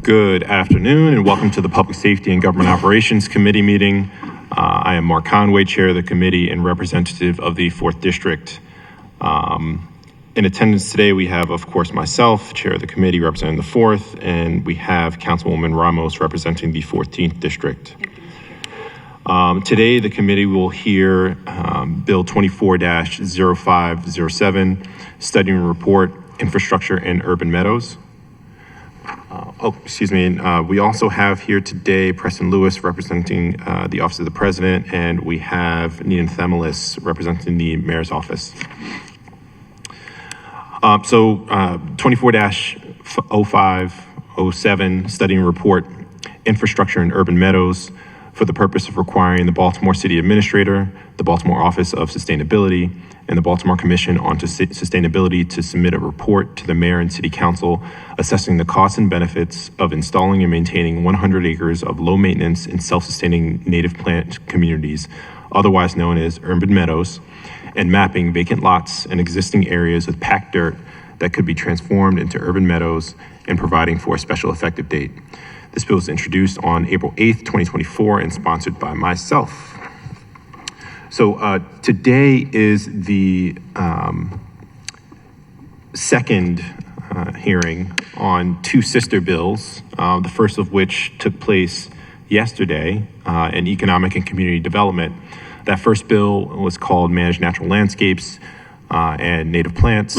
Good afternoon and welcome to the Public Safety and Government Operations Committee meeting. I am Mark Conway, Chair of the committee and representative of the 4th District. In attendance today, we have, of course, myself, Chair of the committee representing the 4th, and we have Councilwoman Ramos representing the 14th District. Today, the committee will hear Bill 24-0507, Studying Report, Infrastructure and Urban Meadows. We also have here today Preston Lewis representing the Office of the President, and we have Nina Themelis representing the Mayor's Office. 24-0507, Studying Report, Infrastructure and Urban Meadows, for the purpose of requiring the Baltimore City Administrator, the Baltimore Office of Sustainability, and the Baltimore Commission on Sustainability to submit a report to the Mayor and City Council assessing the costs and benefits of installing and maintaining 100 acres of low-maintenance and self-sustaining native plant communities, otherwise known as urban meadows, and mapping vacant lots and existing areas with packed dirt that could be transformed into urban meadows and providing for a special effective date. This bill was introduced on April 8th, 2024 and sponsored by myself. So today is the second hearing on two sister bills, the first of which took place yesterday in Economic and Community Development. That first bill was called Manage Natural Landscapes and Native Plants,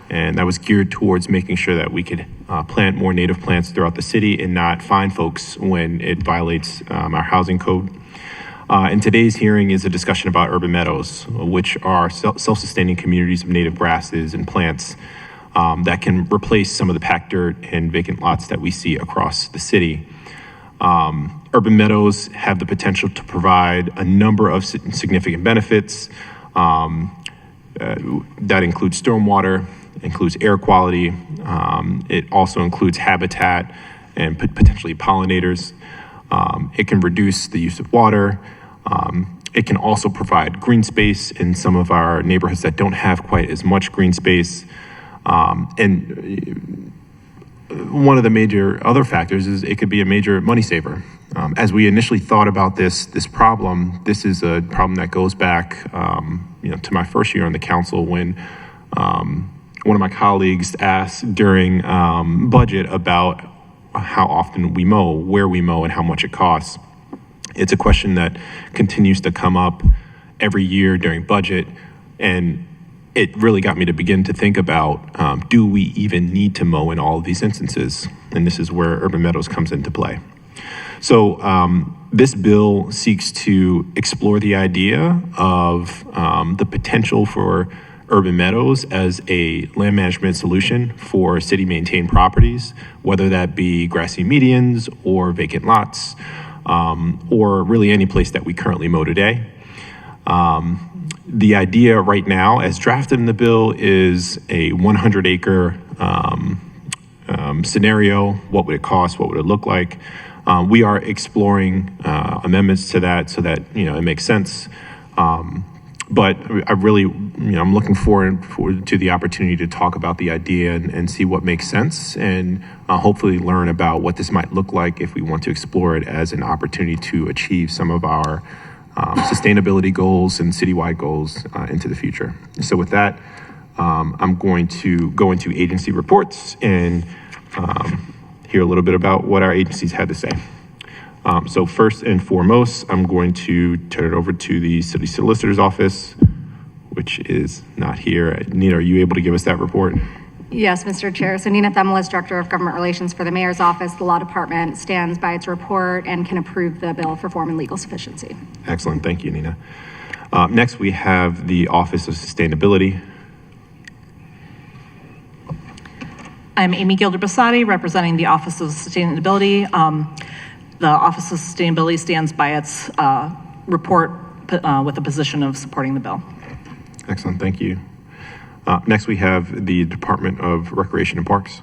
and that was geared towards making sure that we could plant more native plants throughout the city and not fine folks when it violates our housing code. And today's hearing is a discussion about urban meadows, which are self-sustaining communities of native grasses and plants that can replace some of the packed dirt and vacant lots that we see across the city. Urban meadows have the potential to provide a number of significant benefits. That includes stormwater, includes air quality. It also includes habitat and potentially pollinators. It can reduce the use of water. It can also provide green space in some of our neighborhoods that don't have quite as much green space. And one of the major other factors is it could be a major money saver. As we initially thought about this problem, this is a problem that goes back to my first year on the council when one of my colleagues asked during budget about how often we mow, where we mow, and how much it costs. It's a question that continues to come up every year during budget, and it really got me to begin to think about, do we even need to mow in all of these instances? And this is where urban meadows comes into play. So this bill seeks to explore the idea of the potential for urban meadows as a land management solution for city maintained properties, whether that be grassy medians or vacant lots, or really any place that we currently mow today. The idea right now, as drafted in the bill, is a 100-acre scenario. What would it cost? What would it look like? We are exploring amendments to that so that it makes sense. But I really, I'm looking forward to the opportunity to talk about the idea and see what makes sense, and hopefully learn about what this might look like if we want to explore it as an opportunity to achieve some of our sustainability goals and citywide goals into the future. So with that, I'm going to go into agency reports and hear a little bit about what our agencies had to say. So first and foremost, I'm going to turn it over to the City Solicitor's Office, which is not here. Nina, are you able to give us that report? Yes, Mr. Chair. So Nina Themelis, Director of Government Relations for the Mayor's Office. The Law Department stands by its report and can approve the bill for form and legal sufficiency. Excellent. Thank you, Nina. Next, we have the Office of Sustainability. I'm Amy Gilder-Basati, representing the Office of Sustainability. The Office of Sustainability stands by its report with the position of supporting the bill. Excellent, thank you. Next, we have the Department of Recreation and Parks.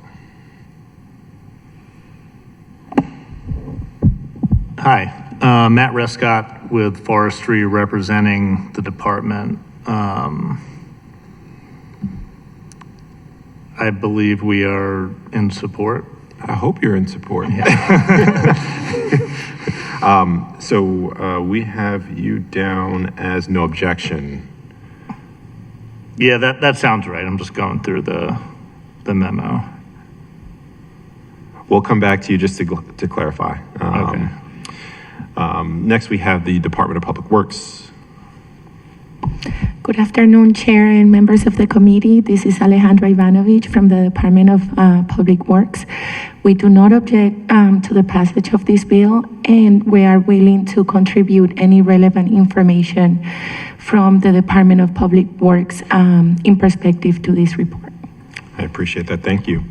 Hi, Matt Rescott with Forestry representing the department. I believe we are in support. I hope you're in support. So we have you down as no objection. Yeah, that sounds right. I'm just going through the memo. We'll come back to you just to clarify. Okay. Next, we have the Department of Public Works. Good afternoon, Chair and members of the committee. This is Alejandra Ivanovich from the Department of Public Works. We do not object to the passage of this bill, and we are willing to contribute any relevant information from the Department of Public Works in perspective to this report. I appreciate that. Thank you.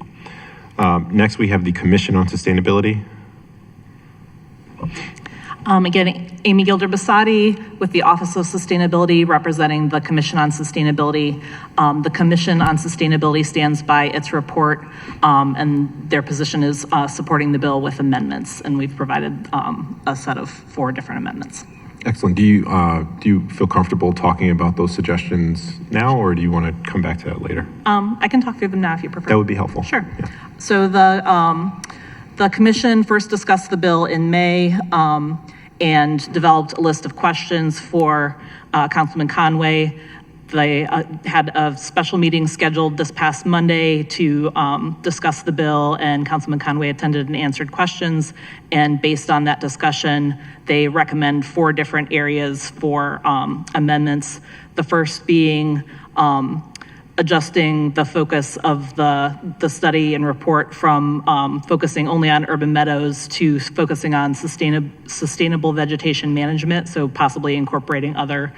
Next, we have the Commission on Sustainability. Again, Amy Gilder Basati with the Office of Sustainability, representing the Commission on Sustainability. The Commission on Sustainability stands by its report, and their position is supporting the bill with amendments, and we've provided a set of 4 different amendments. Excellent. Do you feel comfortable talking about those suggestions now, or do you want to come back to that later? I can talk through them now if you prefer. That would be helpful. Sure. Yeah. So the commission first discussed the bill in May and developed a list of questions for Councilman Conway. They had a special meeting scheduled this past Monday to discuss the bill, and Councilman Conway attended and answered questions. And based on that discussion, they recommend 4 different areas for amendments. The first being adjusting the focus of the study and report from focusing only on urban meadows to focusing on sustainable vegetation management, so possibly incorporating other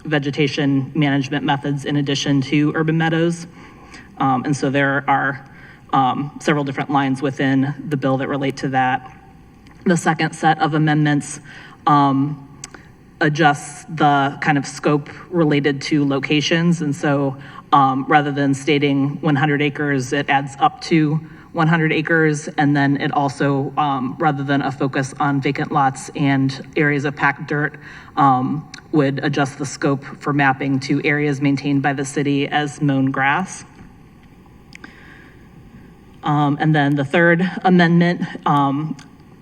vegetation management methods in addition to urban meadows. And so there are several different lines within the bill that relate to that. The second set of amendments adjusts the kind of scope related to locations. And so rather than stating 100 acres, it adds up to 100 acres. And then it also, rather than a focus on vacant lots and areas of packed dirt, would adjust the scope for mapping to areas maintained by the city as mown grass. And then the third amendment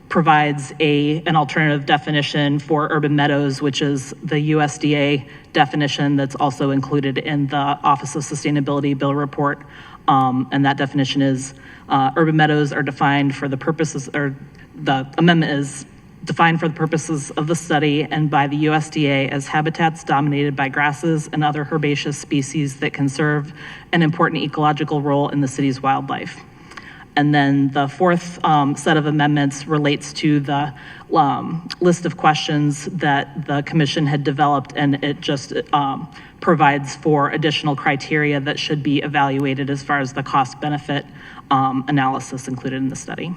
provides an alternative definition for urban meadows, which is the USDA definition that's also included in the Office of Sustainability Bill Report. And that definition is urban meadows are defined for the purposes, or the amendment is defined for the purposes of the study and by the USDA as habitats dominated by grasses and other herbaceous species that can serve an important ecological role in the city's wildlife. And then the fourth set of amendments relates to the list of questions that the commission had developed, and it just provides for additional criteria that should be evaluated as far as the cost-benefit analysis included in the study.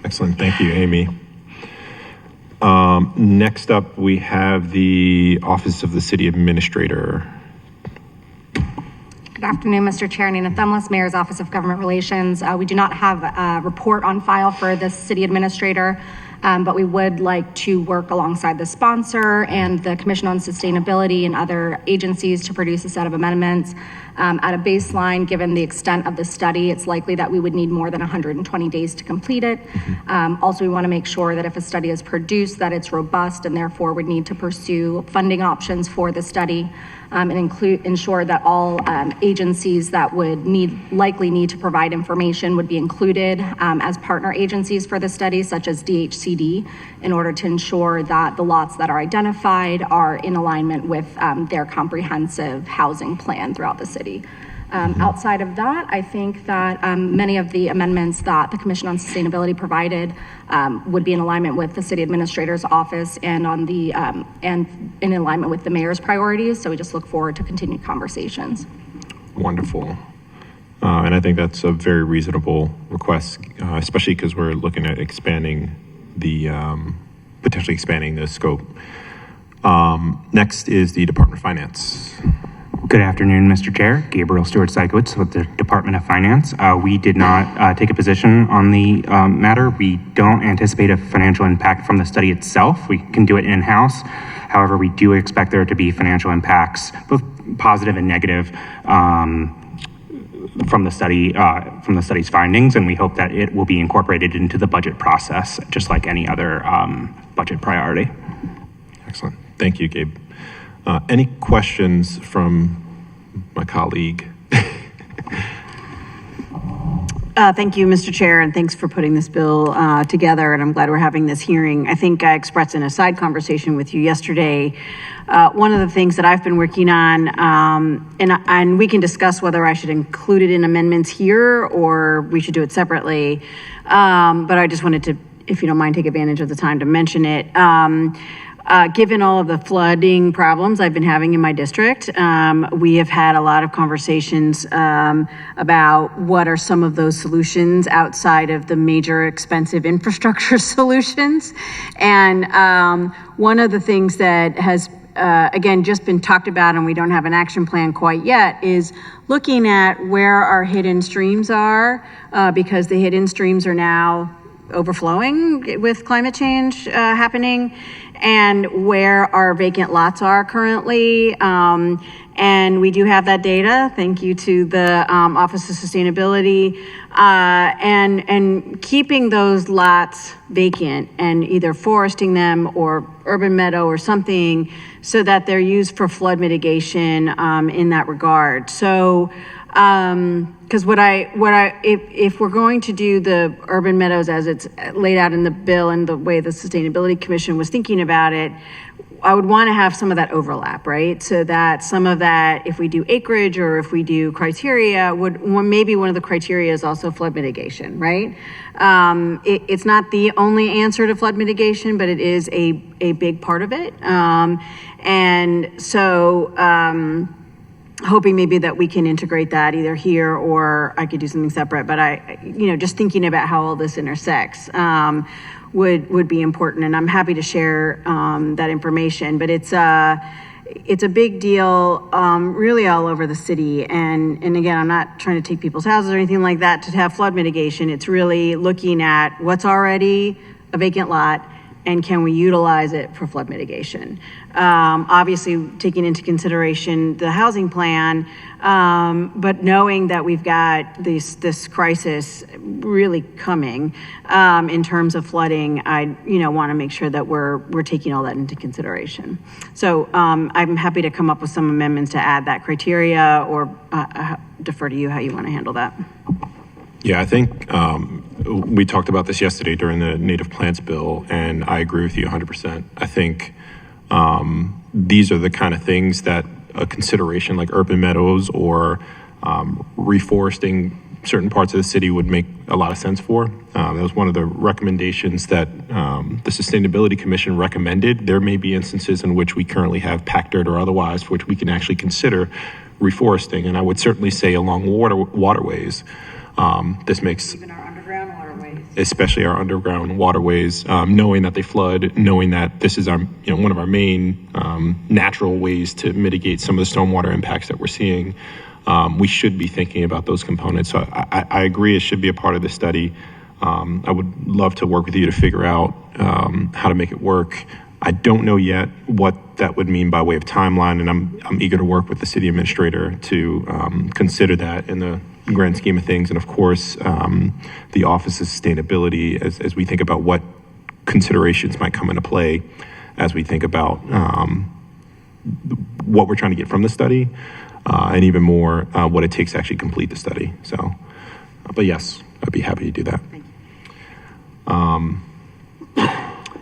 Excellent. Thank you, Amy. Next up, we have the Office of the City Administrator. Good afternoon, Mr. Chair. Nina Thumless, Mayor's Office of Government Relations. We do not have a report on file for the city administrator, but we would like to work alongside the sponsor and the Commission on Sustainability and other agencies to produce a set of amendments. At a baseline, given the extent of the study, it's likely that we would need more than 120 days to complete it. Also, we want to make sure that if a study is produced, that it's robust, and therefore would need to pursue funding options for the study. And ensure that all agencies that would likely need to provide information would be included as partner agencies for the study, such as DHCD, in order to ensure that the lots that are identified are in alignment with their comprehensive housing plan throughout the city. Outside of that, I think that many of the amendments that the Commission on Sustainability provided would be in alignment with the City Administrator's Office and and in alignment with the Mayor's priorities. So we just look forward to continued conversations. Wonderful. And I think that's a very reasonable request, especially because we're looking at expanding potentially expanding the scope. Next is the Department of Finance. Good afternoon, Mr. Chair. Gabriel Stewart-Sikowitz with the Department of Finance. We did not take a position on the matter. We don't anticipate a financial impact from the study itself. We can do it in-house. However, we do expect there to be financial impacts, both positive and negative, from the study's findings, and we hope that it will be incorporated into the budget process, just like any other budget priority. Excellent. Thank you, Gabe. Any questions from my colleague? Thank you, Mr. Chair, and thanks for putting this bill together, and I'm glad we're having this hearing. I think I expressed in a side conversation with you yesterday, one of the things that I've been working on, and we can discuss whether I should include it in amendments here or we should do it separately, but I just wanted to, if you don't mind, take advantage of the time to mention it. Given all of the flooding problems I've been having in my district, we have had a lot of conversations about what are some of those solutions outside of the major expensive infrastructure solutions. And one of the things that has, again, just been talked about and we don't have an action plan quite yet is looking at where our hidden streams are, because the hidden streams are now overflowing with climate change happening, and where our vacant lots are currently. And we do have that data, thank you to the Office of Sustainability, and keeping those lots vacant and either foresting them or urban meadow or something so that they're used for flood mitigation in that regard. So, because if we're going to do the urban meadows as it's laid out in the bill and the way the Sustainability Commission was thinking about it, I would want to have some of that overlap, right? So that some of that, if we do acreage or if we do criteria, maybe one of the criteria is also flood mitigation, right? It's not the only answer to flood mitigation, but it is a big part of it. And so, hoping maybe that we can integrate that either here or I could do something separate, but just thinking about how all this intersects would be important, and I'm happy to share that information. But it's a big deal, really all over the city. And again, I'm not trying to take people's houses or anything like that to have flood mitigation. It's really looking at what's already a vacant lot and can we utilize it for flood mitigation? Obviously, taking into consideration the housing plan, but knowing that we've got this crisis really coming in terms of flooding, I want to make sure that we're taking all that into consideration. So I'm happy to come up with some amendments to add that criteria, or defer to you how you want to handle that. Yeah, I think we talked about this yesterday during the native plants bill, and I agree with you 100%. I think these are the kind of things that a consideration like urban meadows or reforesting certain parts of the city would make a lot of sense for. That was one of the recommendations that the Sustainability Commission recommended. There may be instances in which we currently have packed dirt or otherwise for which we can actually consider reforesting, and I would certainly say along waterways. This makes Even our underground waterways. especially our underground waterways, knowing that they flood, knowing that this is our, one of our main natural ways to mitigate some of the stormwater impacts that we're seeing. We should be thinking about those components. So I agree it should be a part of the study. I would love to work with you to figure out how to make it work. I don't know yet what that would mean by way of timeline, and I'm eager to work with the city administrator to consider that in the grand scheme of things. And of course, the Office of Sustainability, as we think about what considerations might come into play as we think about what we're trying to get from the study, and even more what it takes to actually complete the study. So, but yes, I'd be happy to do that.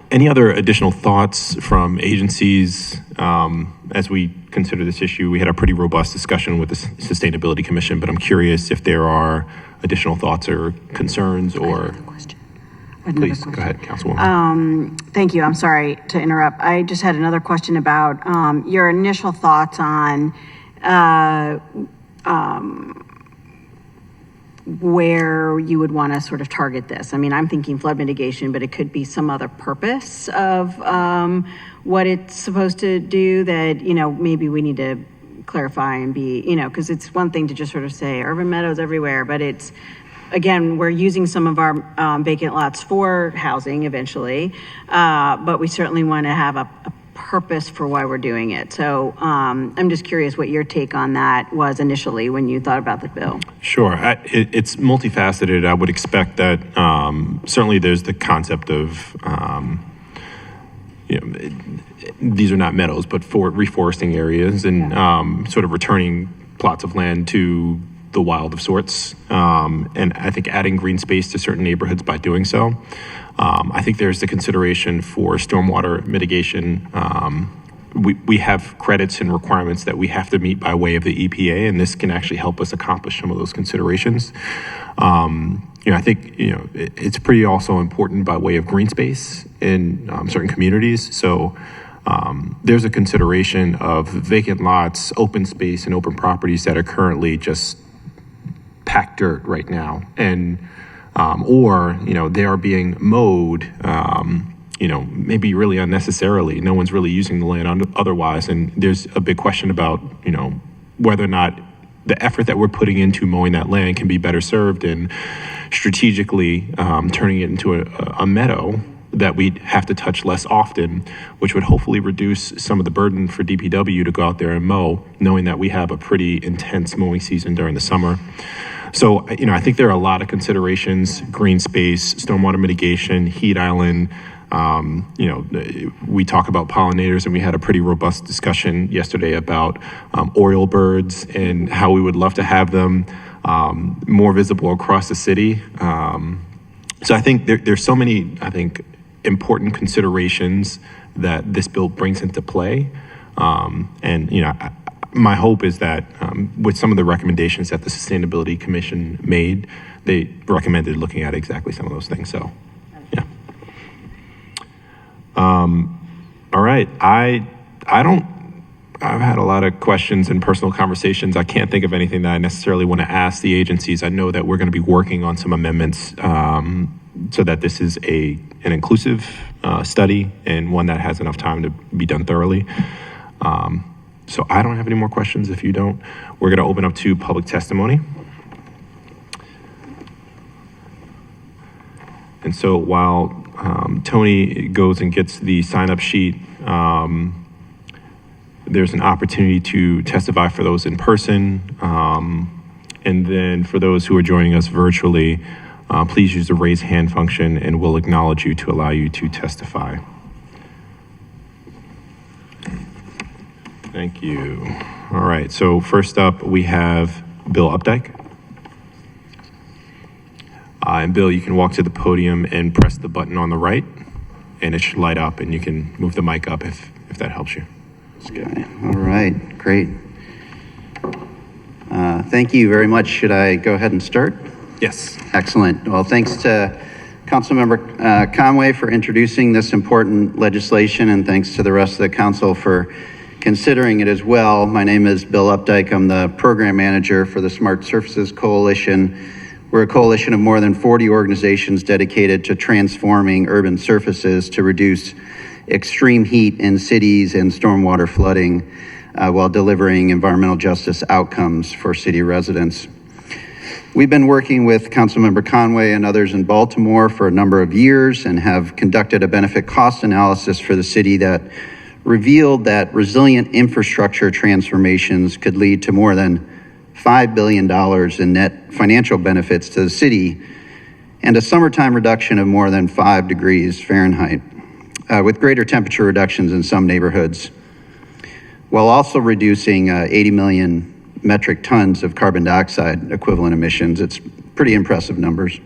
Any other additional thoughts from agencies as we consider this issue? We had a pretty robust discussion with the Sustainability Commission, but I'm curious if there are additional thoughts or concerns or... Please, go ahead, Councilwoman. Thank you. I'm sorry to interrupt. I just had another question about your initial thoughts on where you would want to sort of target this. I mean, I'm thinking flood mitigation, but it could be some other purpose of what it's supposed to do that, maybe we need to clarify and be, because it's one thing to just sort of say urban meadows everywhere, but it's, again, we're using some of our vacant lots for housing eventually, but we certainly want to have a purpose for why we're doing it. So I'm just curious what your take on that was initially when you thought about the bill. Sure. It's multifaceted. I would expect that certainly there's the concept of, these are not meadows, but for reforesting areas and sort of returning plots of land to the wild of sorts. And I think adding green space to certain neighborhoods by doing so. I think there's the consideration for stormwater mitigation. We have credits and requirements that we have to meet by way of the EPA, and this can actually help us accomplish some of those considerations. I think, it's pretty also important by way of green space in certain communities. So there's a consideration of vacant lots, open space, and open properties that are currently just packed dirt right now. And or they are being mowed, maybe really unnecessarily. No one's really using the land otherwise. And there's a big question about, whether or not the effort that we're putting into mowing that land can be better served in strategically turning it into a meadow that we'd have to touch less often, which would hopefully reduce some of the burden for DPW to go out there and mow, knowing that we have a pretty intense mowing season during the summer. So, I think there are a lot of considerations: green space, stormwater mitigation, heat island. We talk about pollinators, and we had a pretty robust discussion yesterday about oil birds and how we would love to have them more visible across the city. So I think there's so many, important considerations that this bill brings into play. My hope is that with some of the recommendations that the Sustainability Commission made, they recommended looking at exactly some of those things. So, yeah. All right. I've had a lot of questions and personal conversations. I can't think of anything that I necessarily want to ask the agencies. I know that we're going to be working on some amendments so that this is an inclusive study and one that has enough time to be done thoroughly. So I don't have any more questions. If you don't, we're going to open up to public testimony. And so while Tony goes and gets the sign-up sheet, there's an opportunity to testify for those in person. And then for those who are joining us virtually, please use the raise hand function and we'll acknowledge you to allow you to testify. Thank you. All right, so first up, we have Bill Updike. And Bill, you can walk to the podium and press the button on the right, and it should light up, and you can move the mic up if that helps you. All right, great. Thank you very much. Should I go ahead and start? Yes. Excellent. Well, thanks to Councilmember Conway for introducing this important legislation, and thanks to the rest of the council for considering it as well. My name is Bill Updike. I'm the program manager for the Smart Surfaces Coalition. We're a coalition of more than 40 organizations dedicated to transforming urban surfaces to reduce extreme heat in cities and stormwater flooding while delivering environmental justice outcomes for city residents. We've been working with Councilmember Conway and others in Baltimore for a number of years and have conducted a benefit cost analysis for the city that revealed that resilient infrastructure transformations could lead to more than $5 billion in net financial benefits to the city and a summertime reduction of more than 5 degrees Fahrenheit, with greater temperature reductions in some neighborhoods, while also reducing 80 million metric tons of carbon dioxide equivalent emissions. It's pretty impressive numbers.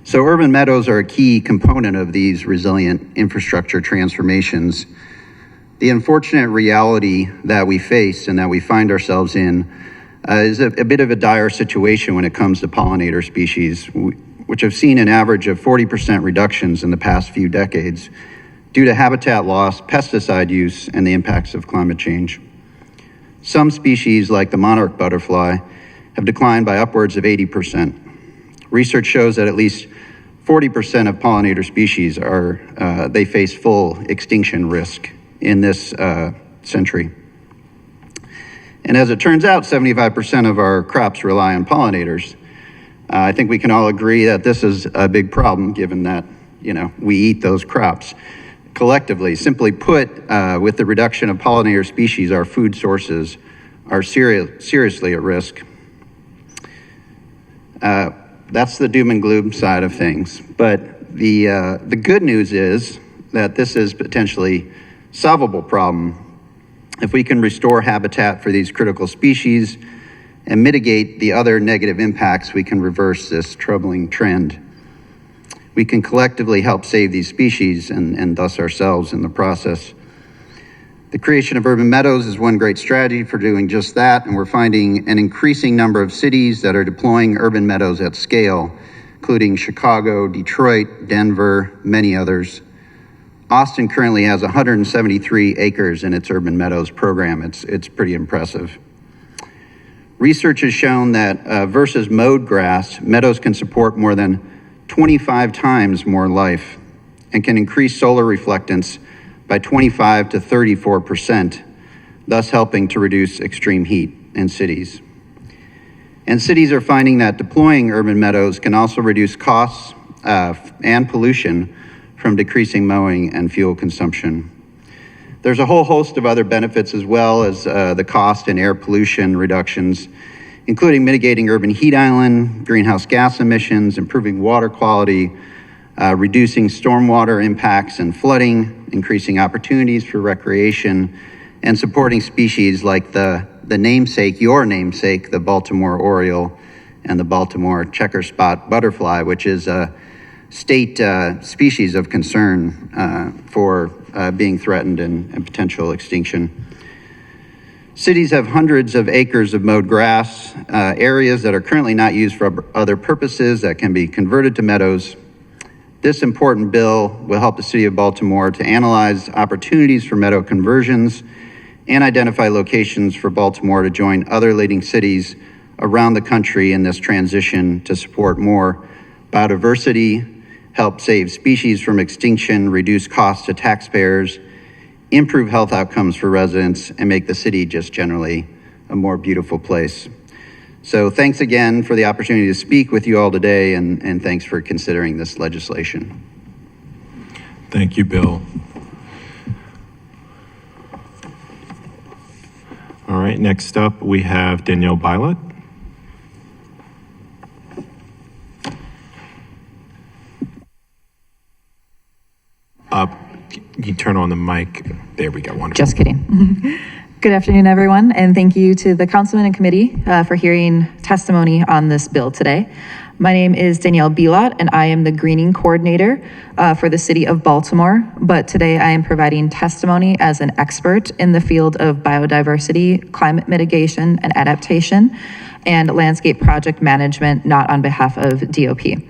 So urban meadows are a key component of these resilient infrastructure transformations. The unfortunate reality that we face and that we find ourselves in is a bit of a dire situation when it comes to pollinator species, which have seen an average of 40% reductions in the past few decades due to habitat loss, pesticide use, and the impacts of climate change. Some species, like the monarch butterfly, have declined by upwards of 80%. Research shows that at least 40% of pollinator species they face full extinction risk in this century. And as it turns out, 75% of our crops rely on pollinators. I think we can all agree that this is a big problem given that, we eat those crops. collectively. Simply put, with the reduction of pollinator species, our food sources are seriously at risk. That's the doom and gloom side of things. But the good news is that this is potentially solvable problem. If we can restore habitat for these critical species and mitigate the other negative impacts, we can reverse this troubling trend. We can collectively help save these species and thus ourselves in the process. The creation of urban meadows is one great strategy for doing just that, and we're finding an increasing number of cities that are deploying urban meadows at scale, including Chicago, Detroit, Denver, many others. Austin currently has 173 acres in its urban meadows program. It's pretty impressive. Research has shown that versus mowed grass, meadows can support more than 25 times more life and can increase solar reflectance by 25 to 34%, thus helping to reduce extreme heat in cities. And cities are finding that deploying urban meadows can also reduce costs and pollution from decreasing mowing and fuel consumption. There's a whole host of other benefits as well as the cost and air pollution reductions, including mitigating urban heat island, greenhouse gas emissions, improving water quality, reducing stormwater impacts and flooding, increasing opportunities for recreation, and supporting species like the namesake, your namesake, the Baltimore oriole and the Baltimore checker spot butterfly, which is a state species of concern for being threatened and potential extinction. Cities have hundreds of acres of mowed grass, areas that are currently not used for other purposes that can be converted to meadows. This important bill will help the City of Baltimore to analyze opportunities for meadow conversions and identify locations for Baltimore to join other leading cities around the country in this transition to support more biodiversity, help save species from extinction, reduce costs to taxpayers, improve health outcomes for residents, and make the city just generally a more beautiful place. So thanks again for the opportunity to speak with you all today, and thanks for considering this legislation. Thank you, Bill. All right, next up, we have Danielle Bilot. You turn on the mic. There we go. Wonderful. Just kidding. Good afternoon, everyone, and thank you to the councilman and committee for hearing testimony on this bill today. My name is Danielle Bilot, and I am the greening coordinator for the City of Baltimore, but today I am providing testimony as an expert in the field of biodiversity, climate mitigation and adaptation, and landscape project management, not on behalf of DOP.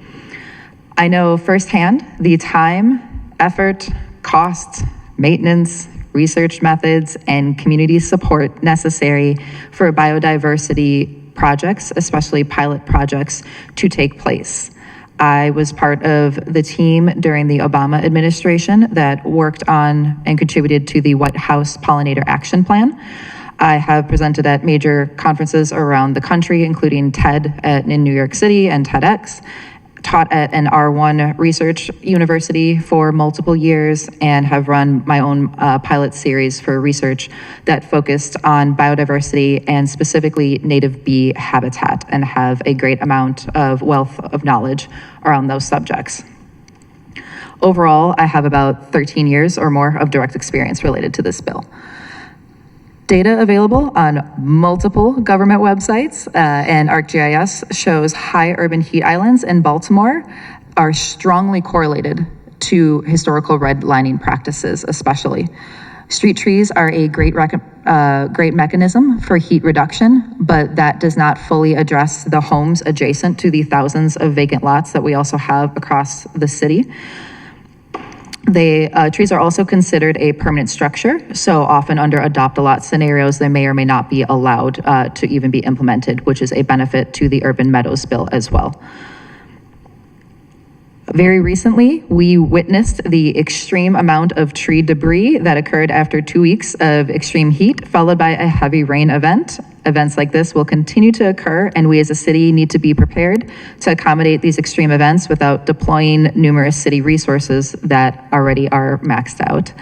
I know firsthand the time, effort, cost, maintenance, research methods, and community support necessary for biodiversity projects, especially pilot projects, to take place. I was part of the team during the Obama administration that worked on and contributed to the White House Pollinator Action Plan. I have presented at major conferences around the country, including TED in New York City and TEDx, taught at an R1 research university for multiple years, and have run my own pilot series for research that focused on biodiversity and specifically native bee habitat, and have a great amount of wealth of knowledge around those subjects. Overall, I have about 13 years or more of direct experience related to this bill. Data available on multiple government websites and ArcGIS shows high urban heat islands in Baltimore are strongly correlated to historical redlining practices, especially. Street trees are a great mechanism for heat reduction, but that does not fully address the homes adjacent to the thousands of vacant lots that we also have across the city. Trees are also considered a permanent structure, so often under adopt-a-lot scenarios, they may or may not be allowed to even be implemented, which is a benefit to the Urban Meadows bill as well. Very recently, we witnessed the extreme amount of tree debris that occurred after 2 weeks of extreme heat, followed by a heavy rain event. Events like this will continue to occur, and we as a city need to be prepared to accommodate these extreme events without deploying numerous city resources that already are maxed out.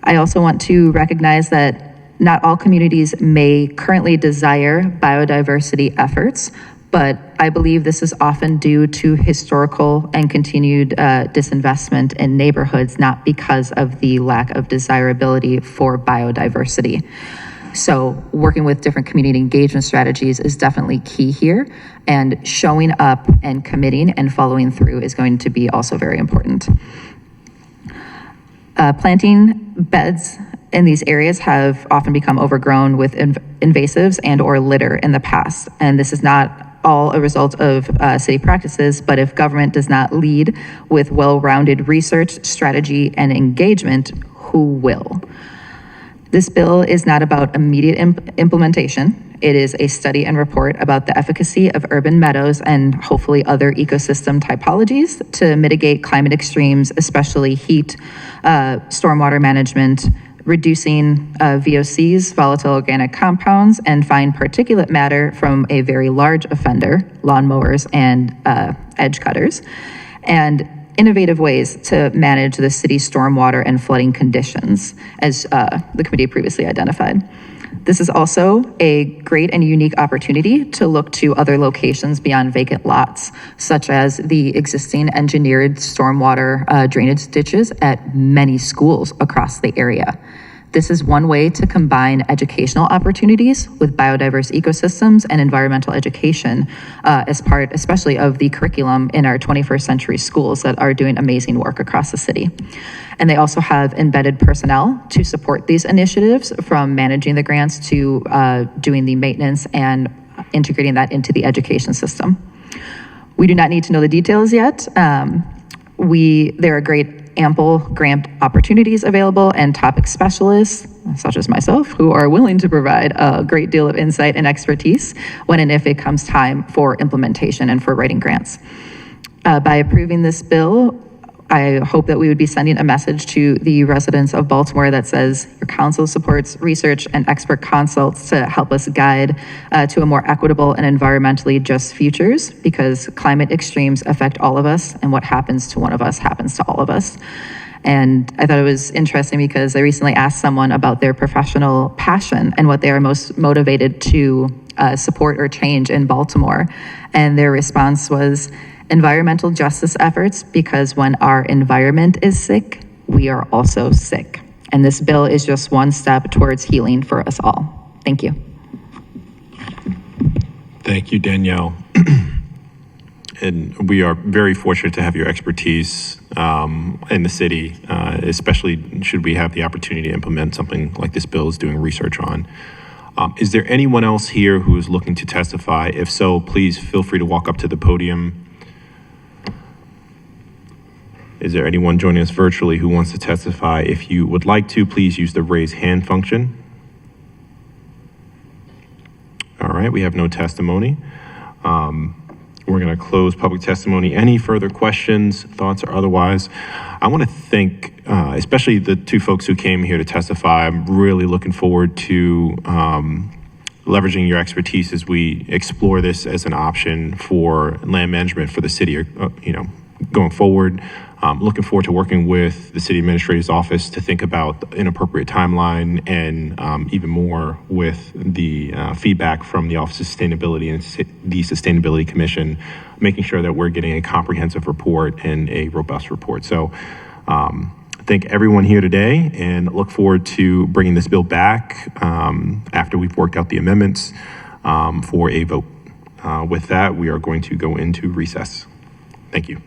I also want to recognize that not all communities may currently desire biodiversity efforts, but I believe this is often due to historical and continued disinvestment in neighborhoods, not because of the lack of desirability for biodiversity. So working with different community engagement strategies is definitely key here, and showing up and committing and following through is going to be also very important. Planting beds in these areas have often become overgrown with invasives and or litter in the past, and this is not all a result of city practices, but if government does not lead with well-rounded research, strategy, and engagement, who will? This bill is not about immediate implementation. It is a study and report about the efficacy of urban meadows and hopefully other ecosystem typologies to mitigate climate extremes, especially heat, stormwater management, reducing VOCs, volatile organic compounds, and fine particulate matter from a very large offender, lawnmowers and edge cutters, and innovative ways to manage the city's stormwater and flooding conditions, as the committee previously identified. This is also a great and unique opportunity to look to other locations beyond vacant lots, such as the existing engineered stormwater drainage ditches at many schools across the area. This is one way to combine educational opportunities with biodiverse ecosystems and environmental education as part, especially of the curriculum in our 21st century schools that are doing amazing work across the city. And they also have embedded personnel to support these initiatives, from managing the grants to doing the maintenance and integrating that into the education system. We do not need to know the details yet. There are great ample grant opportunities available and topic specialists, such as myself, who are willing to provide a great deal of insight and expertise when and if it comes time for implementation and for writing grants. By approving this bill, I hope that we would be sending a message to the residents of Baltimore that says your council supports research and expert consults to help us guide to a more equitable and environmentally just futures, because climate extremes affect all of us, and what happens to one of us happens to all of us. And I thought it was interesting because I recently asked someone about their professional passion and what they are most motivated to support or change in Baltimore. And their response was environmental justice efforts, because when our environment is sick, we are also sick. And this bill is just one step towards healing for us all. Thank you. Thank you, Danielle. And we are very fortunate to have your expertise in the city, especially should we have the opportunity to implement something like this bill is doing research on. Is there anyone else here who is looking to testify? If so, please feel free to walk up to the podium. Is there anyone joining us virtually who wants to testify? If you would like to, please use the raise hand function. All right, we have no testimony. We're going to close public testimony. Any further questions, thoughts, or otherwise? I want to thank especially the two folks who came here to testify. I'm really looking forward to leveraging your expertise as we explore this as an option for land management for the city, going forward. Looking forward to working with the city administrator's office to think about an appropriate timeline, and even more with the feedback from the Office of Sustainability and the Sustainability Commission, making sure that we're getting a comprehensive report and a robust report. So thank everyone here today, and look forward to bringing this bill back after we've worked out the amendments for a vote. With that, we are going to go into recess. Thank you.